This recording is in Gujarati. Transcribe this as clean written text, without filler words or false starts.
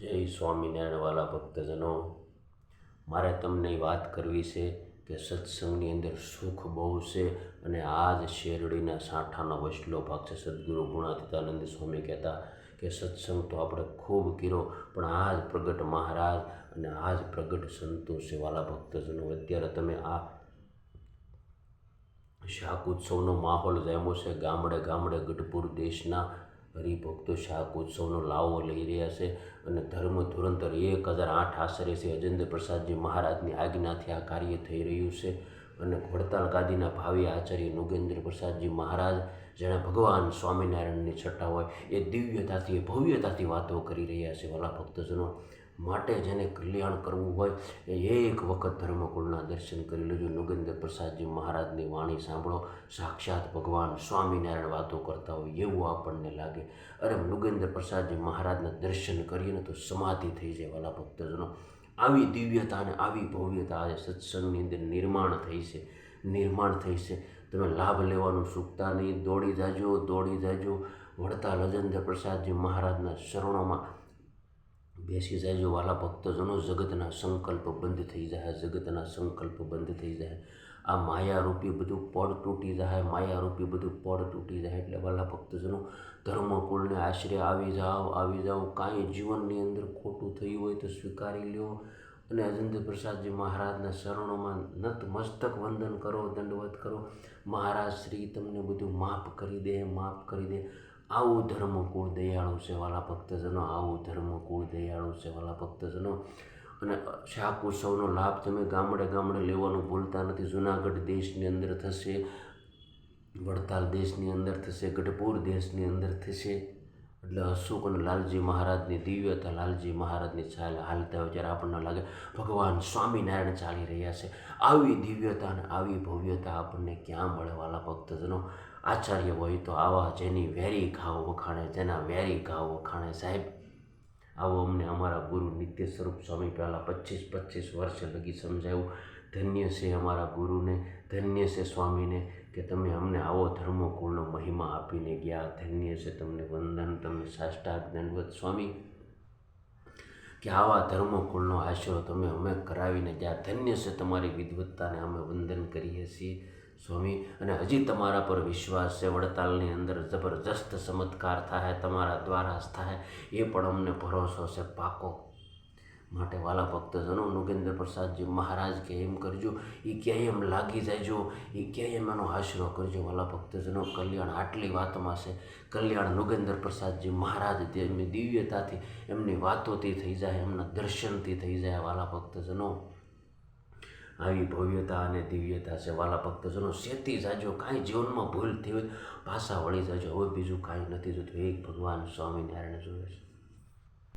જય સ્વામિનારાયણ વાલા ભક્તજનો, મારે તમને વાત કરવી છે કે સત્સંગની અંદર સુખ બહુ છે. અને આ જ શેરડીના સાંઠાનો વસલો ભાગ છે. સદગુરુ ગુણાતીતાનંદ સ્વામી કહેતા કે સત્સંગ તો આપણે ખૂબ કર્યો, પણ આ જ પ્રગટ મહારાજ અને આ જ પ્રગટ સંતો છે. વાલા ભક્તજનો, અત્યારે તમે આ શાક ઉત્સવનો માહોલ જામ્યો છે. ગામડે ગામડે ગઢપુર દેશના હરિભક્તો શાક ઉત્સવનો લાવો લઈ રહ્યા છે. અને ધર્મ ધુરંધર 1008 આશરે છે અજેન્દ્ર પ્રસાદજી મહારાજની આજ્ઞાથી આ કાર્ય થઈ રહ્યું છે. અને વડતાલ ગાદીના ભાવિ આચાર્ય નુગેન્દ્ર પ્રસાદજી મહારાજ, જેણે ભગવાન સ્વામિનારાયણની છટા હોય એ દિવ્યતાથી ભવ્યતાથી વાતો કરી રહ્યા છે. વાલા ભક્તજનો, માટે જેને કલ્યાણ કરવું હોય એ એક વખત ધર્મકુળના દર્શન કરી લેજો. નુગેન્દ્ર પ્રસાદજી મહારાજની વાણી સાંભળો, સાક્ષાત ભગવાન સ્વામિનારાયણ વાતો કરતા હોય એવું આપણને લાગે. અરે નુગેન્દ્ર પ્રસાદજી મહારાજના દર્શન કરીએ ને તો સમાધિ થઈ જાય. વાલા ભક્તજનો, આવી દિવ્યતા અને આવી ભવ્યતા આજે સત્સંગની અંદર નિર્માણ થઈ છે. તમે લાભ લેવાનું ચૂકતા નહીં. દોડી જાજો વડતાલ અજેન્દ્ર પ્રસાદજી મહારાજના શરણોમાં બેસી જાજો. વાલા ભક્તજનો, જગતના સંકલ્પ બંધ થઈ જાય. આ માયારૂપી બધું પડ તૂટી જાય. એટલે વાલા ભક્તજનો, ધર્મકુળને આશરે આવી જાઓ. કાંઈ જીવનની અંદર ખોટું થયું હોય તો સ્વીકારી લ્યો અને અજેન્દ્ર પ્રસાદજી મહારાજના શરણોમાં નતમસ્તક વંદન કરો, દંડવત કરો. મહારાજ શ્રી તમને બધું માફ કરી દે. આવું ધર્મકુળ દયાળુ છે. વાલા ભક્તજનો, વાલા ભક્તજનો. અને શાક ઉત્સવનો લાભ તમે ગામડે ગામડે લેવાનું ભૂલતા નથી. જુનાગઢ દેશની અંદર થશે, વડતાલ દેશની અંદર થશે, ગઢપુર દેશની અંદર થશે. એટલે અશોક અને લાલજી મહારાજની દિવ્યતા, લાલજી મહારાજની ચાલ હાલતા હોય ત્યારે આપણને લાગે ભગવાન સ્વામિનારાયણ ચાલી રહ્યા છે. આવી દિવ્યતા અને આવી ભવ્યતા આપણને ક્યાં મળે? વાલા ભક્તજનો, આચાર્ય હોય તો આવા જેના વેરી ઘાવ વખાણે. સાહેબ, આવો અમને અમારા ગુરુ નિત્ય સ્વરૂપ સ્વામી પહેલાં 25 વર્ષ લગી સમજાવ્યું. ધન્ય છે અમારા ગુરુને, ધન્ય છે સ્વામીને કે તમે અમને આવો ધર્મકુળનો મહિમા આપીને ગયા. ધન્ય છે, તમને વંદન, તમને સાષ્ટાંગ દંડવત સ્વામી, કે આવા ધર્મકુળનો આશરો તમે અમે કરાવીને ગયા. ધન્ય છે તમારી વિદવત્તાને અમે વંદન કરીએ છીએ સ્વામી. અને હજી તમારા પર વિશ્વાસ છે. વડતાલની અંદર જબરજસ્ત ચમત્કાર થાય, તમારા દ્વારા જ થાય એ પણ અમને ભરોસો છે પાકો. માટે વાલા ભક્તજનો, નુગેન્દ્ર પ્રસાદજી મહારાજ કે એમ કરજો, એ ક્યાંય એમ લાગી જાયજો, એ ક્યાંય એમ એનો આશરો કરજો. વાલા ભક્તજનો, કલ્યાણ આટલી વાતમાં છે. કલ્યાણ નુગેન્દ્ર પ્રસાદજી મહારાજ એમની દિવ્યતાથી, એમની વાતોથી થઈ જાય, એમના દર્શનથી થઈ જાય. વાલા ભક્તજનો, આવી ભવ્યતા અને દિવ્યતા છે. વાલા ભક્તજનો, શેતી જાજો. કાંઈ જીવનમાં ભૂલ થઈ હોય પાછા વળી જાજો. હવે બીજું કાંઈ નથી જોતું. એક ભગવાન સ્વામિનારાયણ જોવે છે.